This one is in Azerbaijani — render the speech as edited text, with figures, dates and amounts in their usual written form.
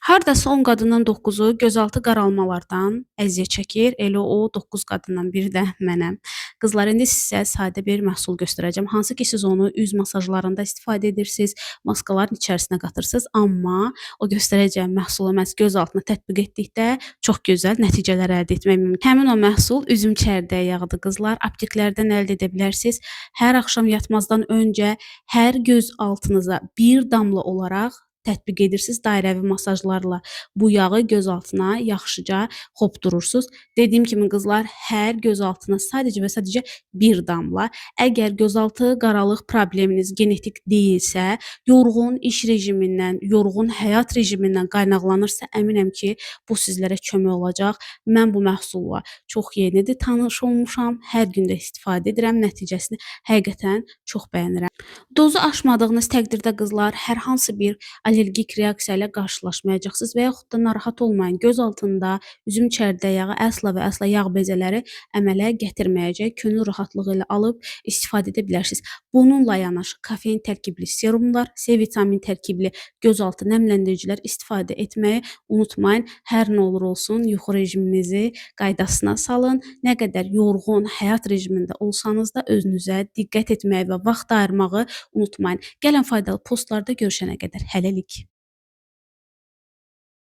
Hardasa 10 qadından 9-u gözaltı qaralmalardan əziyyət çəkir. Elə o 9 qadından biri də mənəm. Qızlar, indi sizə sadə bir məhsul göstərəcəm. Hansı ki, siz onu üz masajlarında istifadə edirsiniz, maskaların içərisinə qatırsınız, amma o göstərəcəyim məhsulu məhz gözaltına tətbiq etdikdə çox gözəl nəticələr əldə etmək mümkün. Həmin o məhsul üzüm çərdəyi yağıdır qızlar. Apteklərdən əldə edə bilərsiniz. Hər axşam yatmazdan öncə hər göz altınıza bir damla olaraq tətbiq edirsiniz dairəvi masajlarla. Bu yağı göz altına yaxşıca hopdurursunuz. Dediyim kimi qızlar, hər göz altına sadəcə və sadəcə bir damla. Əgər gözaltı qaralıq probleminiz genetik deyilsə, yorğun iş rejimindən, yorğun həyat rejimindən qaynaqlanırsa, əminəm ki, bu sizlərə kömək olacaq. Mən bu məhsulla çox yenidir tanış olmuşam. Hər gün də istifadə edirəm. Nəticəsini həqiqətən çox bəyənirəm. Dozu aşmadığınız təqdirdə qızlar, hər hansı bir allergik reaksiya ilə qarşılaşmayacaqsınız və yaxud da narahat olmayın. Göz altında üzüm çərdəyi yağı əsla və əsla yağ bezələri əmələ gətirməyəcək. Könül rahatlığı ilə alıb istifadə edə bilərsiniz. Bununla yanaşı kofein tərkibli serumlar, C vitamin tərkibli gözaltı nəmləndiricilər istifadə etməyi unutmayın. Hər nə olur olsun, yuxu rejiminizi qaydasına salın. Nə qədər yorğun həyat rejimində olsanız da özünüzə diqqət etməyi və vaxt ayırmağı unutmayın. Gəlin faydalı postlarda görüşənə qədər hələlik.